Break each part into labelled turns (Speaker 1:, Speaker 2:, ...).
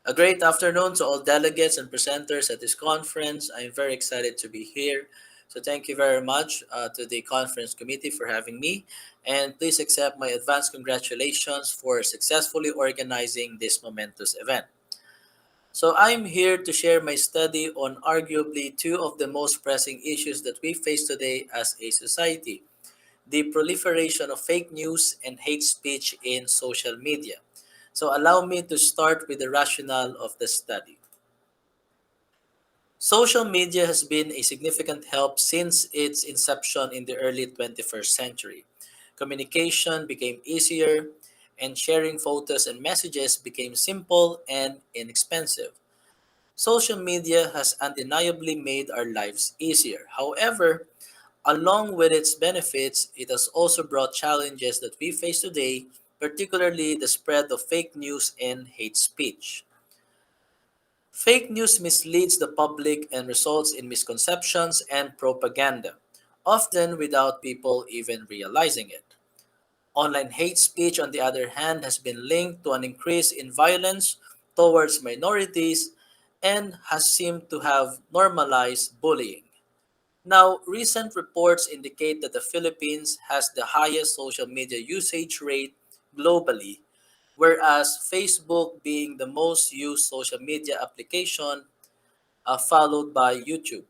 Speaker 1: A great afternoon to all delegates and presenters at this conference. I'm very excited to be here. So, thank you very much to the conference committee for having me. And please accept my advance congratulations for successfully organizing this momentous event. So, I'm here to share my study on arguably two of the most pressing issues that we face today as a society: the proliferation of fake news and hate speech in social media. So, allow me to start with the rationale of the study. Social media has been a significant help since its inception in the early 21st century. Communication became easier, and sharing photos and messages became simple and inexpensive. Social media has undeniably made our lives easier. However, along with its benefits, it has also brought challenges that we face today, particularly the spread of fake news and hate speech. Fake news misleads the public and results in misconceptions and propaganda, often without people even realizing it. Online hate speech, on the other hand, has been linked to an increase in violence towards minorities and has seemed to have normalized bullying. Now, recent reports indicate that the Philippines has the highest social media usage rate globally, whereas Facebook being the most used social media application, followed by YouTube.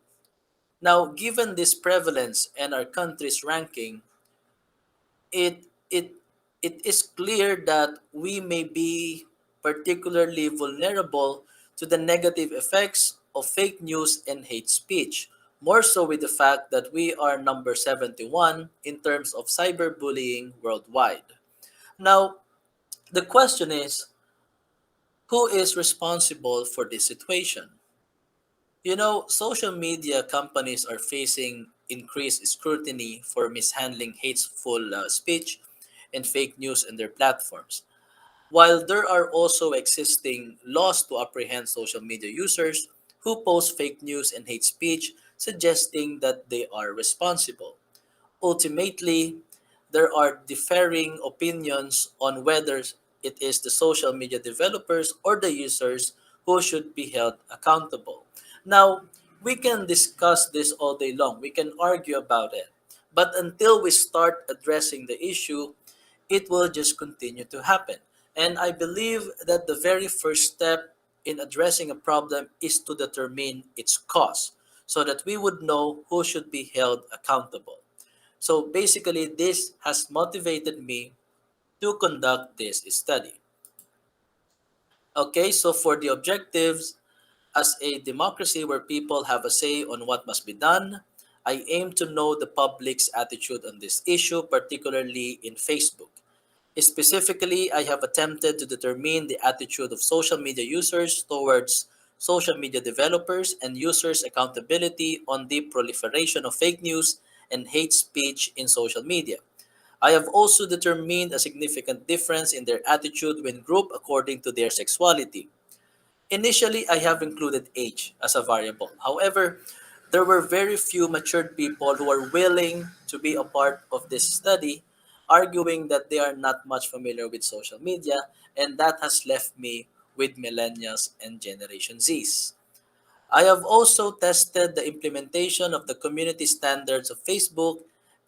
Speaker 1: Now, given this prevalence and our country's ranking, it it it is clear that we may be particularly vulnerable to the negative effects of fake news and hate speech, more so with the fact that we are number 71 in terms of cyberbullying worldwide. Now, the question is, who is responsible for this situation? You know, social media companies are facing increased scrutiny for mishandling hateful speech and fake news in their platforms. While there are also existing laws to apprehend social media users who post fake news and hate speech, suggesting that they are responsible. Ultimately, there are differing opinions on whether it is the social media developers or the users who should be held accountable. Now, we can discuss this all day long. We can argue about it. But until we start addressing the issue, it will just continue to happen. And I believe that the very first step in addressing a problem is to determine its cause so that we would know who should be held accountable. So basically, this has motivated me to conduct this study. Okay, so for the objectives, as a democracy where people have a say on what must be done, I aim to know the public's attitude on this issue, particularly in Facebook. Specifically, I have attempted to determine the attitude of social media users towards social media developers and users' accountability on the proliferation of fake news and hate speech in social media. I have also determined a significant difference in their attitude when grouped according to their sexuality. Initially, I have included age as a variable. However, there were very few matured people who are willing to be a part of this study, arguing that they are not much familiar with social media, and that has left me with millennials and Generation Zs. I have also tested the implementation of the community standards of Facebook,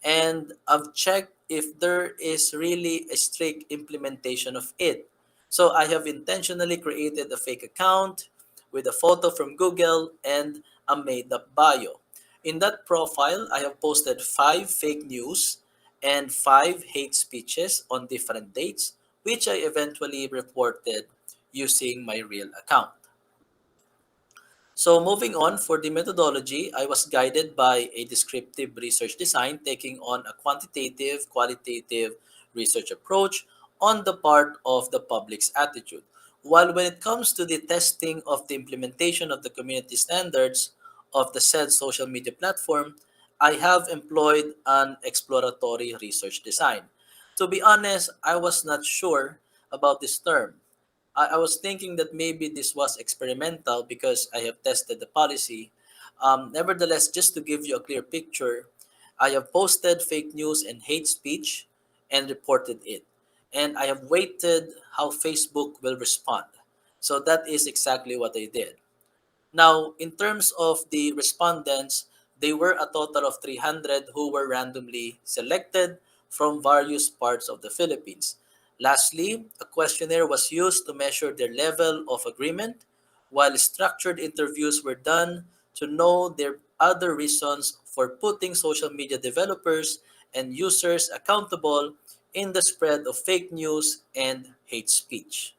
Speaker 1: and I've checked if there is really a strict implementation of it. So I have intentionally created a fake account with a photo from Google and a made up bio. In that profile, I have posted 5 fake news and 5 hate speeches on different dates, which I eventually reported using my real account. So moving on, for the methodology, I was guided by a descriptive research design taking on a quantitative, qualitative research approach on the part of the public's attitude. While when it comes to the testing of the implementation of the community standards of the said social media platform, I have employed an exploratory research design. To be honest, I was not sure about this term. I was thinking that maybe this was experimental because I have tested the policy. Nevertheless, just to give you a clear picture, I have posted fake news and hate speech and reported it. And I have waited how Facebook will respond. So that is exactly what they did. Now, in terms of the respondents, they were a total of 300 who were randomly selected from various parts of the Philippines. Lastly, a questionnaire was used to measure their level of agreement, while structured interviews were done to know their other reasons for putting social media developers and users accountable in the spread of fake news and hate speech.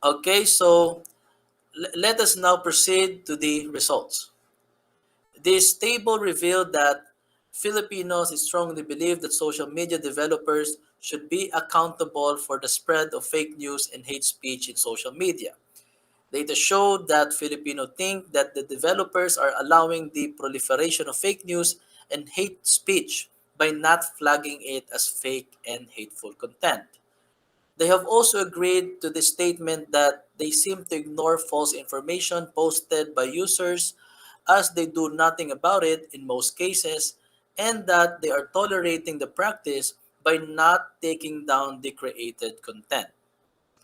Speaker 1: Okay, so let us now proceed to the results. This table revealed that Filipinos strongly believe that social media developers should be accountable for the spread of fake news and hate speech in social media. Data showed that Filipinos think that the developers are allowing the proliferation of fake news and hate speech by not flagging it as fake and hateful content. They have also agreed to the statement that they seem to ignore false information posted by users as they do nothing about it in most cases, and that they are tolerating the practice by not taking down the created content.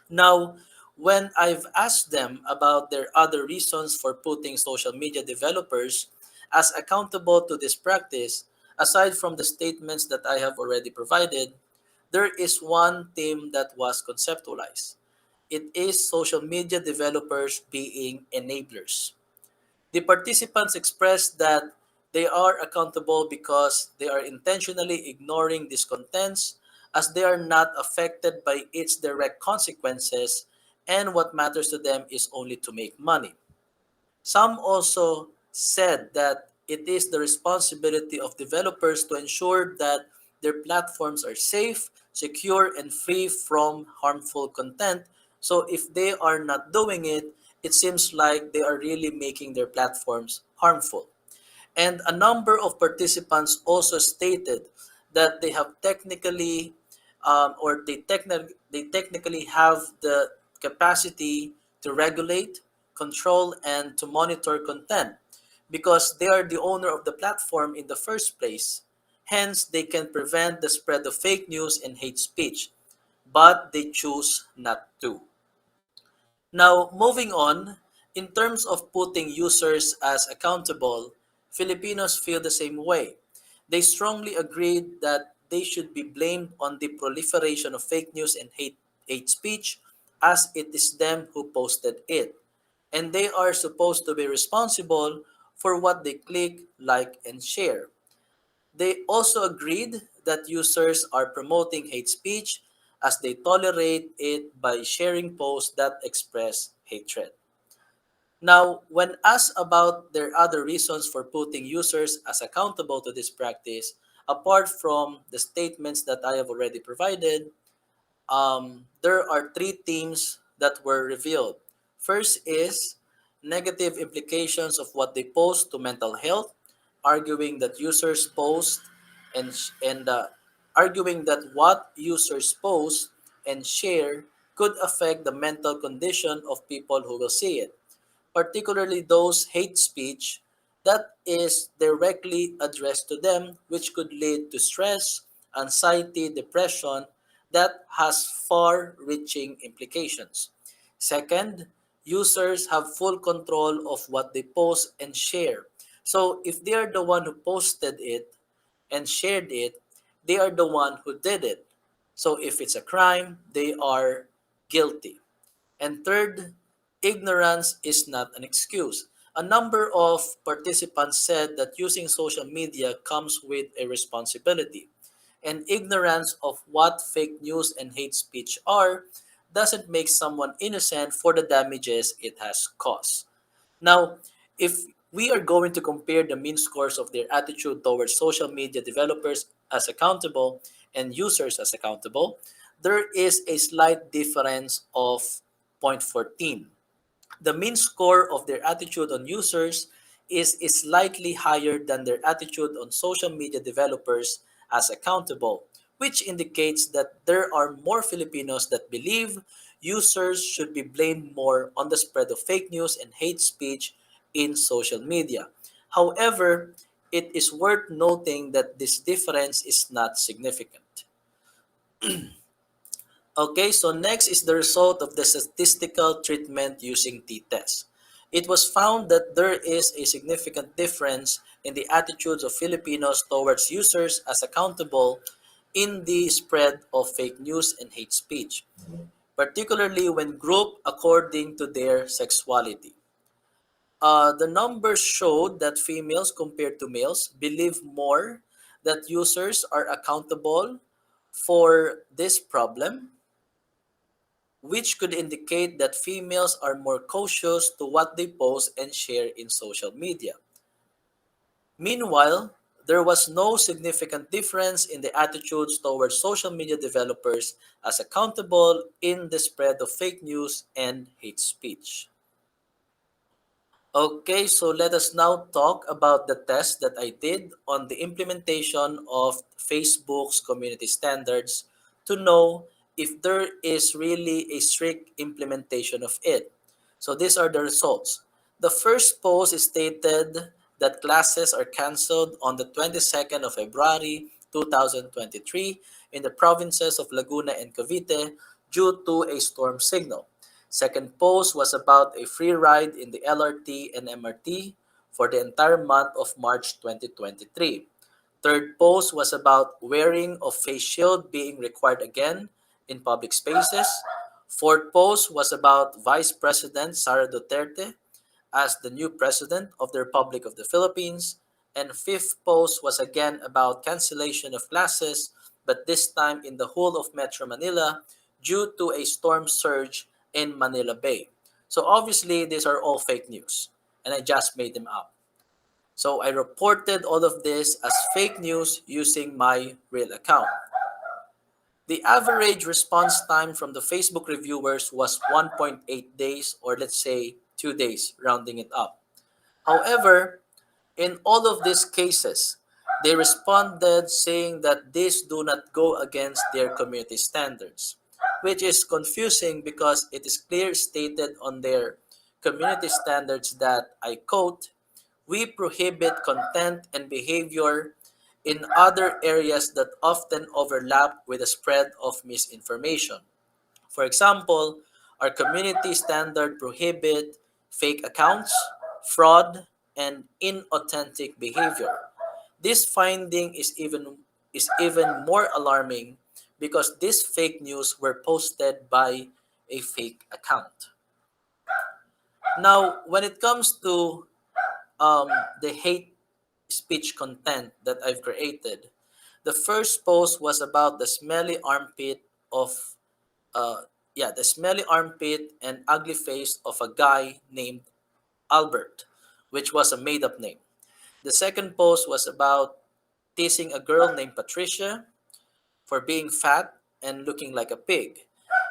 Speaker 1: Now, when I've asked them about their other reasons for putting social media developers as accountable to this practice, aside from the statements that I have already provided, there is one theme that was conceptualized. It is social media developers being enablers. The participants expressed that they are accountable because they are intentionally ignoring these contents as they are not affected by its direct consequences, and what matters to them is only to make money. Some also said that it is the responsibility of developers to ensure that their platforms are safe, secure, and free from harmful content. So if they are not doing it, it seems like they are really making their platforms harmful. And a number of participants also stated that they have technically or they technically have the capacity to regulate, control, and to monitor content because they are the owner of the platform in the first place. Hence, they can prevent the spread of fake news and hate speech, but they choose not to. Now, moving on, in terms of putting users as accountable, Filipinos feel the same way. They strongly agreed that they should be blamed on the proliferation of fake news and hate speech as it is them who posted it. And they are supposed to be responsible for what they click, like, and share. They also agreed that users are promoting hate speech as they tolerate it by sharing posts that express hatred. Now, when asked about their other reasons for putting users as accountable to this practice, apart from the statements that I have already provided, there are three themes that were revealed. First is negative implications of what they post to mental health, arguing that users post and arguing that what users post and share could affect the mental condition of people who will see it, particularly those hate speech that is directly addressed to them, which could lead to stress, anxiety, depression that has far reaching implications. Second, users have full control of what they post and share. So if they are the one who posted it and shared it, they are the one who did it. So if it's a crime, they are guilty. And third, ignorance is not an excuse. A number of participants said that using social media comes with a responsibility. And ignorance of what fake news and hate speech are doesn't make someone innocent for the damages it has caused. Now, if we are going to compare the mean scores of their attitude towards social media developers as accountable and users as accountable, there is a slight difference of 0.14. The mean score of their attitude on users is slightly higher than their attitude on social media developers as accountable, which indicates that there are more Filipinos that believe users should be blamed more on the spread of fake news and hate speech in social media. However, it is worth noting that this difference is not significant. Okay, so next is the result of the statistical treatment using t-test. It was found that there is a significant difference in the attitudes of Filipinos towards users as accountable in the spread of fake news and hate speech, particularly when grouped according to their sexuality. The numbers showed that females compared to males believe more that users are accountable for this problem, which could indicate that females are more cautious to what they post and share in social media. Meanwhile, there was no significant difference in the attitudes towards social media developers as accountable in the spread of fake news and hate speech. Okay, so let us now talk about the test that I did on the implementation of Facebook's community standards to know if there is really a strict implementation of it. So these are the results. The first post stated that classes are canceled on the 22nd of February 2023 in the provinces of Laguna and Cavite due to a storm signal. Second post was about a free ride in the LRT and MRT for the entire month of March 2023. Third post was about wearing of face shield being required again in public spaces. Fourth post was about Vice President Sara Duterte as the new president of the Republic of the Philippines. And fifth post was again about cancellation of classes, but this time in the whole of Metro Manila due to a storm surge in Manila Bay. So obviously, these are all fake news, and I just made them up. So I reported all of this as fake news using my real account. The average response time from the Facebook reviewers was 1.8 days, or let's say 2 days, rounding it up. However, in all of these cases, they responded saying that these do not go against their community standards, which is confusing because it is clear stated on their community standards that, I quote, "We prohibit content and behavior in other areas that often overlap with the spread of misinformation. For example, our community standard prohibit fake accounts, fraud, and inauthentic behavior. This finding is even more alarming because these fake news were posted by a fake account. Now, when it comes to um, the hate speech content that I've created, the first post was about the smelly armpit of uh, the smelly armpit and ugly face of a guy named Albert, which was a made up name. The second post was about teasing a girl named Patricia for being fat and looking like a pig.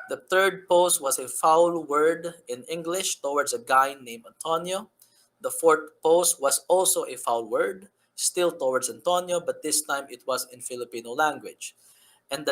Speaker 1: The third post was a foul word in English towards a guy named Antonio. The fourth post was also a foul word, still towards Antonio, but this time it was in Filipino language.